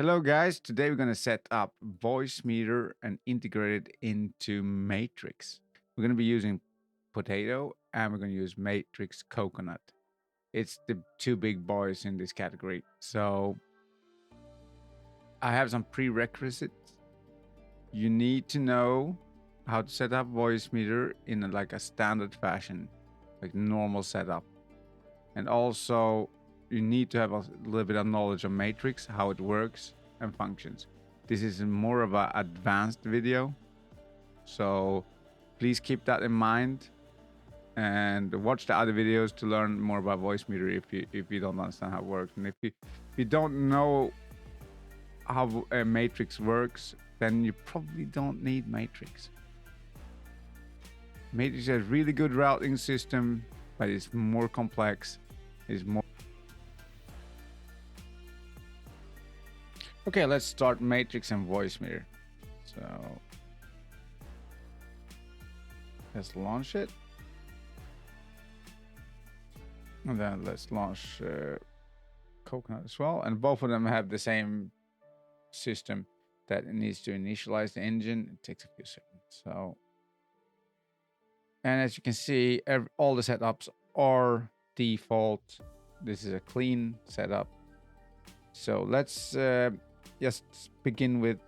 Hello guys, today we're going to set up Voicemeeter and integrate it into Matrix. We're going to be using Potato and we're going to use Matrix Coconut. It's the two big boys in this category. So I have some prerequisites. You need to know how to set up Voicemeeter in like a standard fashion, like normal setup. And also you need to have a little bit of knowledge of Matrix, how it works and functions. This is more of an advanced video, so please keep that in mind and watch the other videos to learn more about Voicemeeter if you don't understand how it works. And if you don't know how a Matrix works, then you probably don't need Matrix. Matrix has a really good routing system, but it's more complex. It's more. Okay, let's start Matrix and Voicemeeter. So let's launch it. And then let's launch Coconut as well. And both of them have the same system that it needs to initialize the engine. It takes a few seconds. So, and as you can see, all the setups are default. This is a clean setup. So let's just begin with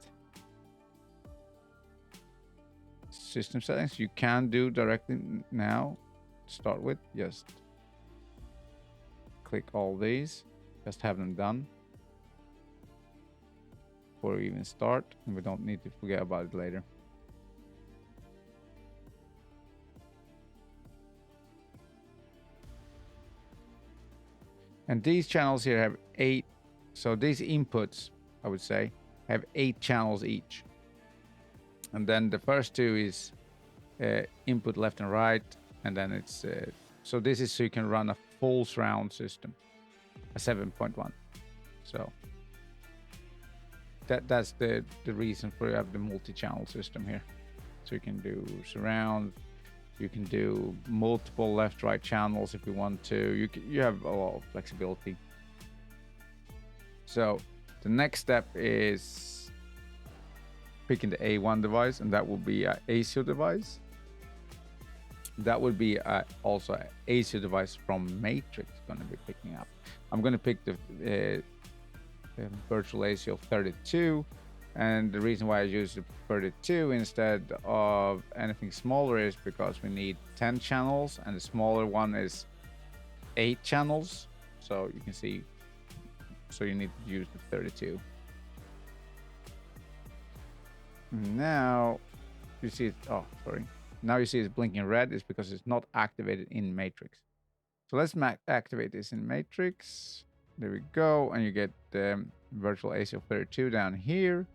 system settings. You can do directly now. Start with just click all these, just have them done before we even start, and we don't need to forget about it later. And these channels here have 8, so these inputs, I would say, have 8 channels each. And then the first 2 is input left and right, and then it's so this is so you can run a full surround system, a 7.1. So that's the reason for you have the multi-channel system here. So you can do surround, you can do multiple left-right channels if you want to. You have a lot of flexibility. So the next step is picking the A1 device, and that will be an ASIO device. That would be also an ASIO device from Matrix going to be picking up. I'm going to pick the virtual ASIO 32, and the reason why I use the 32 instead of anything smaller is because we need 10 channels, and the smaller one is 8 channels. So you can see, so you need to use the 32. Now you see it. Oh, sorry. Now you see it's blinking red. It's because it's not activated in Matrix. So let's activate this in Matrix. There we go. And you get the virtual ASIO 32 down here.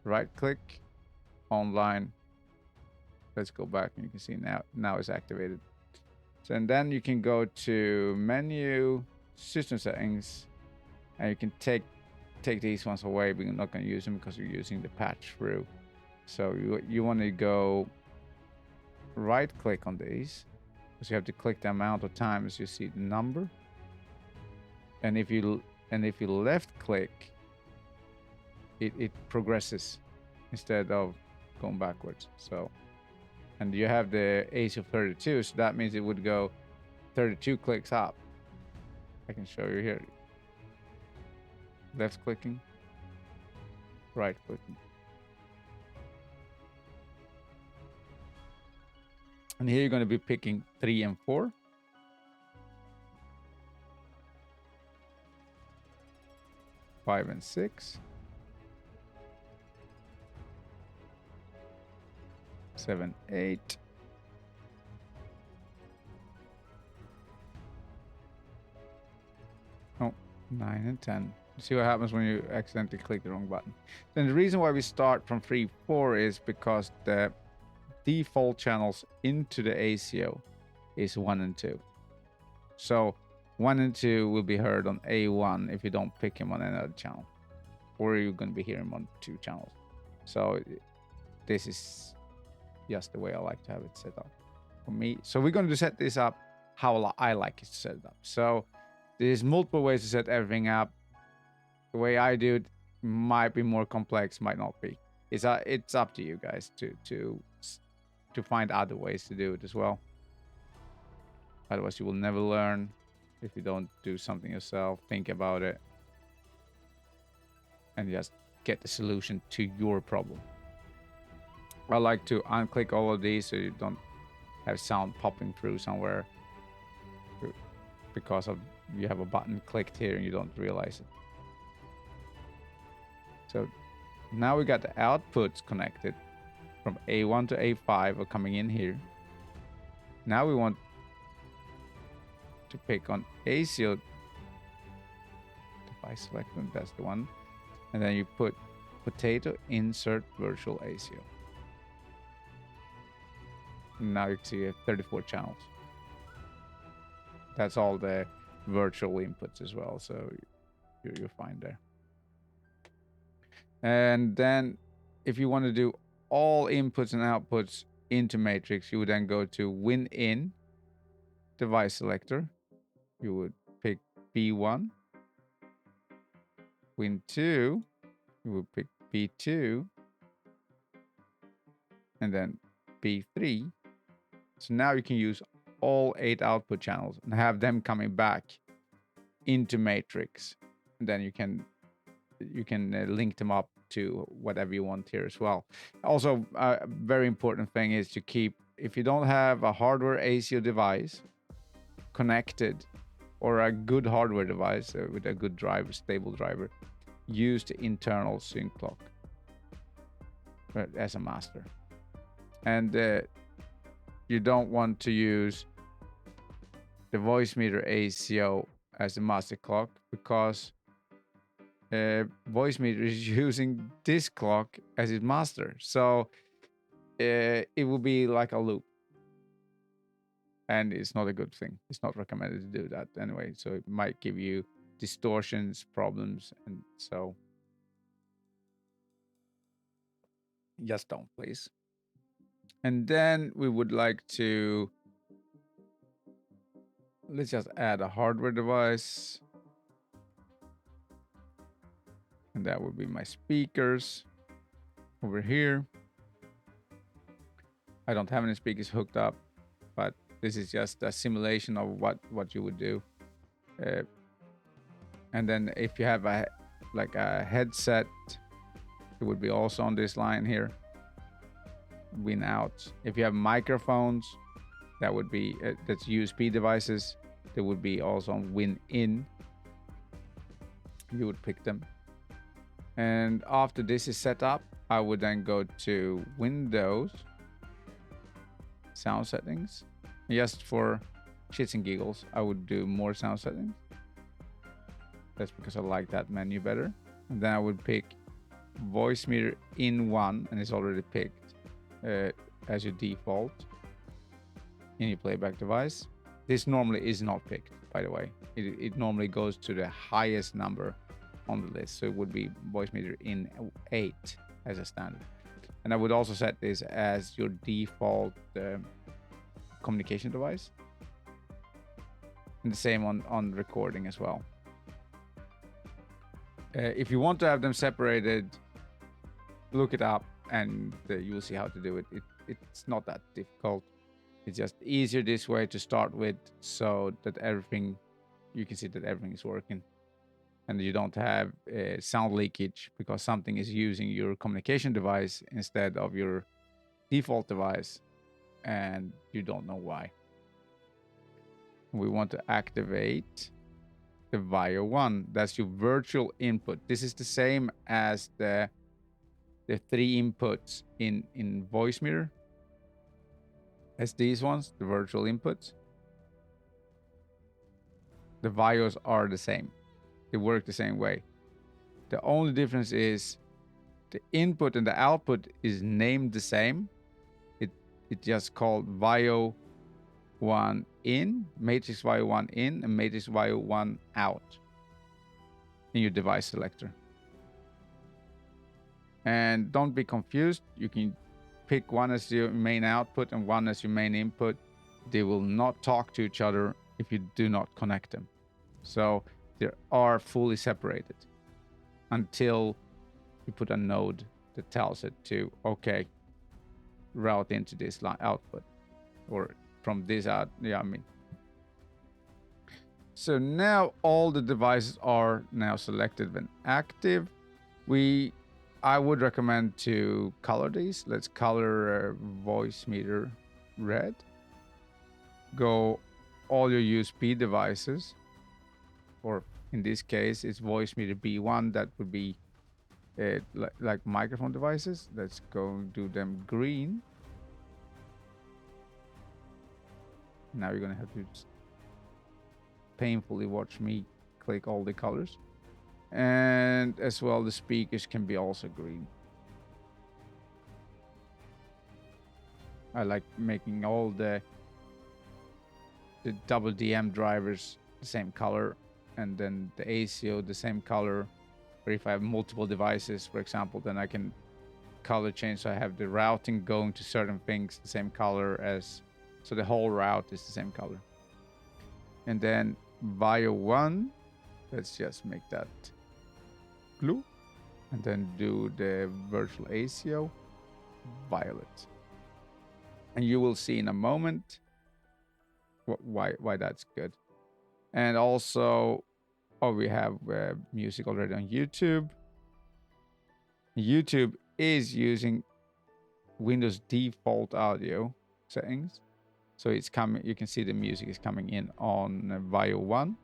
Right click, online. Let's go back and you can see now it's activated. So and then you can go to menu, system settings, and you can take these ones away. We're not going to use them because we're using the patch through. So you want to go right click on these, because you have to click the amount of times you see the number, and if you left click, it progresses instead of going backwards. So, and you have the ASIO 32, so that means it would go 32 clicks up. I can show you here. Left clicking, right clicking. And here you're going to be picking 3 and 4. Five and 6. 7, 8. Oh, 9 and 10. See what happens when you accidentally click the wrong button. Then the reason why we start from 3, 4 is because the default channels into the ASIO is 1 and 2. So 1 and 2 will be heard on A1 if you don't pick him on another channel, or you're going to be hearing him on 2 channels. So this is just the way I like to have it set up for me. So we're going to set this up how I like it set up. So there's multiple ways to set everything up. The way I do it might be more complex, might not be. It's up to you guys to find other ways to do it as well. Otherwise, you will never learn if you don't do something yourself, think about it, and just get the solution to your problem. I like to unclick all of these so you don't have sound popping through somewhere because of you have a button clicked here and you don't realize it. So now we got the outputs connected from A1 to A5 are coming in here. Now we want to pick on ACO device selector, that's the one. And then you put potato insert virtual ACO. And now you can see you have 34 channels. That's all the virtual inputs as well, so you're fine there. And then if you want to do all inputs and outputs into matrix, you would then go to win in device selector. You would pick B1. Win 2, you would pick B2. And then B3. So now you can use all 8 output channels and have them coming back into matrix. And then you can link them up to whatever you want here as well. Also, a very important thing is to keep, if you don't have a hardware ACO device connected or a good hardware device with a good driver, stable driver, use the internal sync clock as a master. And you don't want to use the Voicemeeter ACO as the master clock because Voicemeeter is using this clock as its master. So it will be like a loop. And it's not a good thing. It's not recommended to do that anyway. So it might give you distortions, problems, and so just don't, please. And then we would like to, let's just add a hardware device. And that would be my speakers over here. I don't have any speakers hooked up, but this is just a simulation of what you would do. And then if you have a headset, it would be also on this line here. Win out. If you have microphones, that would be that's USB devices. They would be also on win in. You would pick them. And after this is set up, I would then go to Windows, sound settings. Just for shits and giggles, I would do more sound settings. That's because I like that menu better. And then I would pick Voicemeeter in 1, and it's already picked as your default in your playback device. This normally is not picked, by the way. It normally goes to the highest number on the list. So it would be Voicemeeter in 8 as a standard. And I would also set this as your default communication device. And the same on recording as well. If you want to have them separated, look it up and you will see how to do it. It's not that difficult. It's just easier this way to start with, so that you can see that everything is working. And you don't have sound leakage because something is using your communication device instead of your default device, and you don't know why. We want to activate the VIO 1. That's your virtual input. This is the same as the 3 inputs in Voicemeeter, as these ones, the virtual inputs. The VIOs are the same. They work the same way. The only difference is the input and the output is named the same. It's just called VIO 1 in, matrix VIO 1 in, and matrix VIO 1 out in your device selector. And don't be confused. You can pick one as your main output and one as your main input. They will not talk to each other if you do not connect them. So they are fully separated until you put a node that tells it to, okay, route into this line output, or from this out. Yeah, I mean. So now all the devices are now selected when active. I would recommend to color these. Let's color Voicemeeter red. Go all your USB devices, or in this case, it's Voicemeeter B1. That would be like microphone devices. Let's go do them green. Now you're gonna have to painfully watch me click all the colors. And as well, the speakers can be also green. I like making all the double DM drivers the same color, and then the ACO the same color. Or if I have multiple devices, for example, then I can color change. So I have the routing going to certain things the same color as, so the whole route is the same color. And then Vio 1, let's just make that blue. And then do the virtual ACO violet. And you will see in a moment why that's good. And also, we have music already on YouTube. YouTube is using Windows default audio settings. So it's coming, you can see the music is coming in on Vio 1.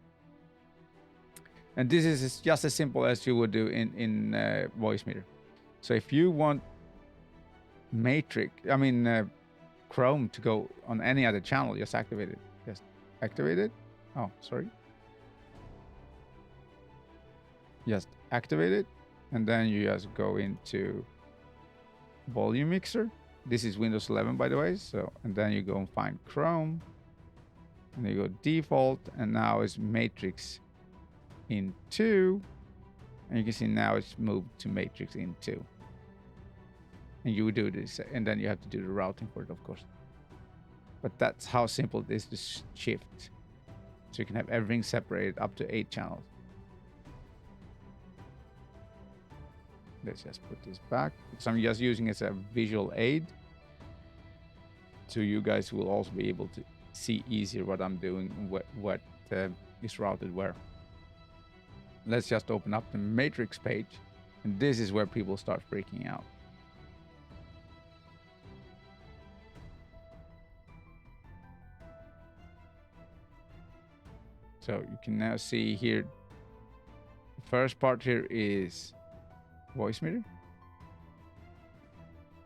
And this is just as simple as you would do in Voicemeeter. So if you want Chrome to go on any other channel, just activate it. Just activate it. Oh, sorry. Just activate it. And then you just go into volume mixer. This is Windows 11, by the way. So, and then you go and find Chrome. And you go default. And now it's Matrix in 2. And you can see now it's moved to Matrix in 2. And you would do this, and then you have to do the routing for it, of course. But that's how simple it is to shift. So you can have everything separated up to 8 channels. Let's just put this back. So I'm just using it as a visual aid. So you guys will also be able to see easier what I'm doing, what is routed where. Let's just open up the Matrix page. And this is where people start freaking out. So you can now see here, the first part here is Voicemeeter.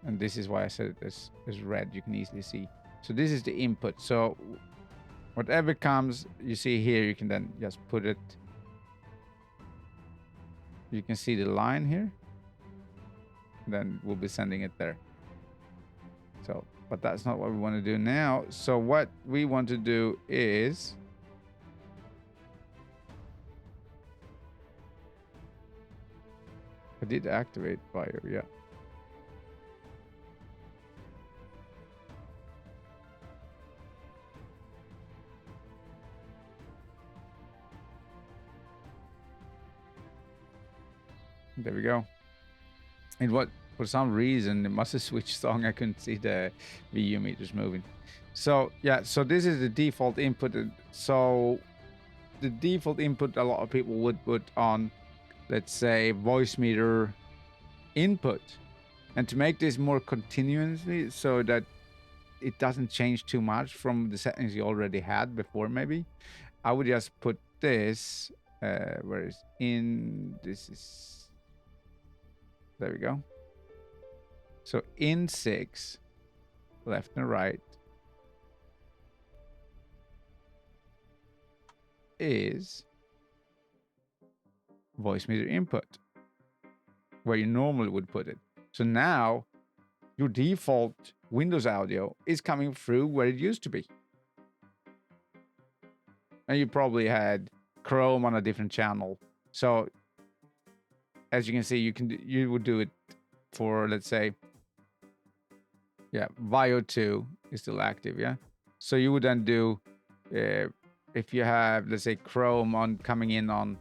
And this is why I said it as red, you can easily see. So this is the input. So whatever comes, you see here, you can then just put it. You can see the line here. Then we'll be sending it there. So, but that's not what we want to do now. So what we want to do is, I did activate Bio, yeah. There we go. And what, for some reason, it must have switched song. I couldn't see the VU meters moving. So yeah, so this is the default input. So the default input a lot of people would put on, let's say, Voicemeeter input. And to make this more continuously so that it doesn't change too much from the settings you already had before, maybe, I would just put this, where is in, this is, there we go. So in 6, left and right, is Voicemeeter input, where you normally would put it. So now your default Windows audio is coming through where it used to be. And you probably had Chrome on a different channel. So as you can see, you would do it for, let's say, yeah, Vio 2 is still active, yeah? So you would then do, if you have, let's say, Chrome on coming in on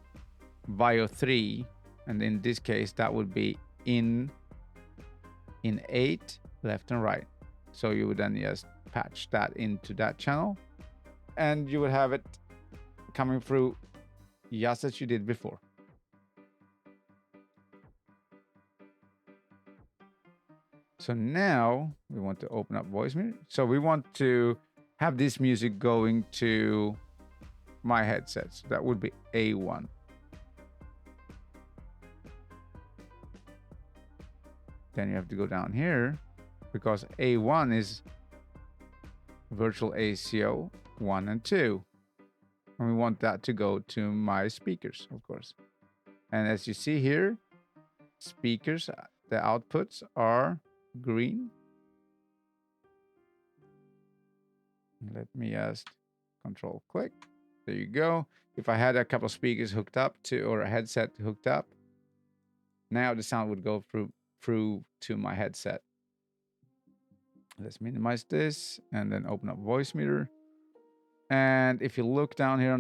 Vio 3, and in this case, that would be in 8 left and right. So you would then just patch that into that channel, and you would have it coming through just as you did before. So now we want to open up Voicemeeter. So we want to have this music going to my headset. So that would be A1. Then you have to go down here because A1 is virtual ACO 1 and 2. And we want that to go to my speakers, of course. And as you see here, speakers, the outputs are green. Let me just control click. There you go. If I had a couple of speakers hooked up to, or a headset hooked up, now the sound would go through to my headset. Let's minimize this and then open up Voicemeeter. And if you look down here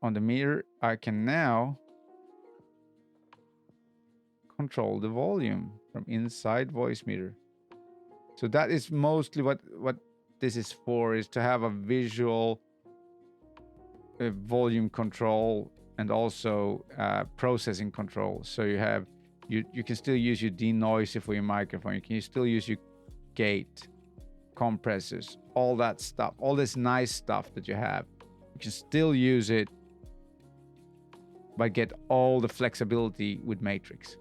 on the meter, I can now control the volume from inside Voicemeeter. So that is mostly what this is for, is to have a visual volume control and also processing control. So you can still use your denoiser for your microphone. You can still use your gate, compressors, all that stuff, all this nice stuff that you have. You can still use it, but get all the flexibility with Matrix.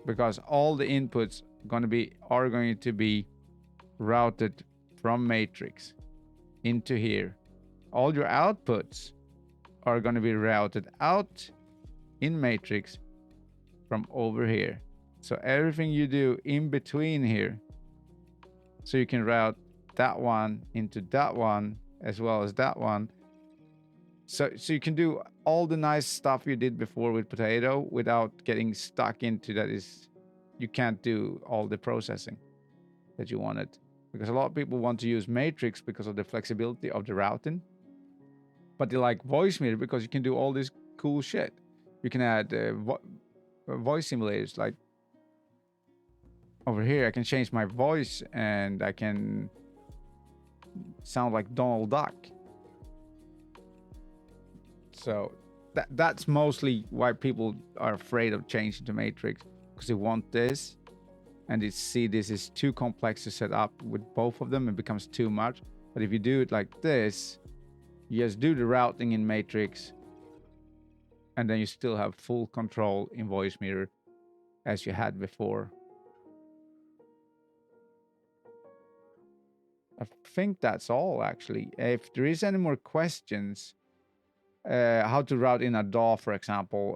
Because all the inputs are going to be routed from Matrix into here. All your outputs are going to be routed out in Matrix from over here. So everything you do in between here, so you can route that one into that one as well as that one. So you can do all the nice stuff you did before with Potato without getting stuck into that. You can't do all the processing that you wanted, because a lot of people want to use Matrix because of the flexibility of the routing, but they like Voicemeeter because you can do all this cool shit. You can add voice simulators. Like over here, I can change my voice and I can sound like Donald Duck. So that's mostly why people are afraid of changing to Matrix, because they want this and they see this is too complex to set up with both of them. It becomes too much. But if you do it like this, you just do the routing in Matrix and then you still have full control in Voicemeeter as you had before. I think that's all, actually. If there is any more questions, how to route in a DAW, for example,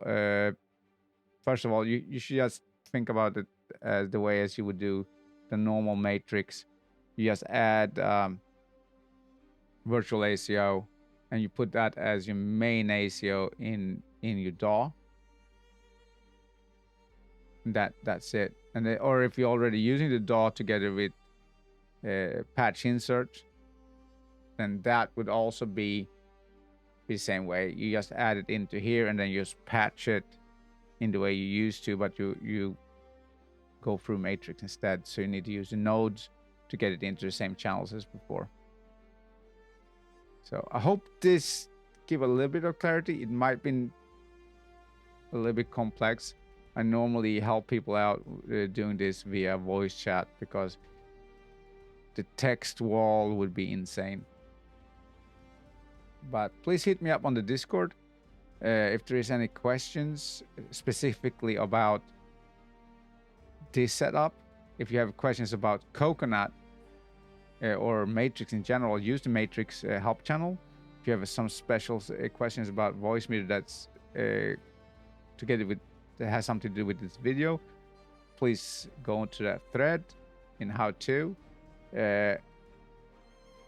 first of all, you should just think about it as the way as you would do the normal Matrix. You just add virtual ACO and you put that as your main ACO in your DAW. That's it. And or if you're already using the DAW together with patch insert, then that would also be the same way. You just add it into here and then you just patch it in the way you used to, but you go through Matrix instead. So you need to use the nodes to get it into the same channels as before. So I hope this give a little bit of clarity. It might be a little bit complex. I normally help people out doing this via voice chat because the text wall would be insane. But please hit me up on the Discord if there is any questions specifically about this setup. If you have questions about Coconut or Matrix in general, use the Matrix help channel. If you have some special questions about Voicemeeter that's together with that has something to do with this video, please go into that thread in how to.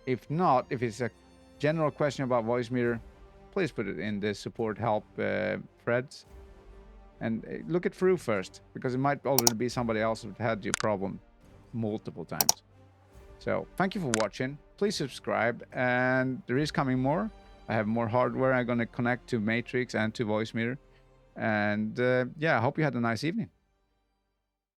If not, if it's a general question about Voicemeeter, please put it in the support help threads and look it through first, because it might already be somebody else that had your problem multiple times. So thank you for watching. Please subscribe, and there is coming more. I have more hardware I'm going to connect to Matrix and to Voicemeeter. And yeah, I hope you had a nice evening.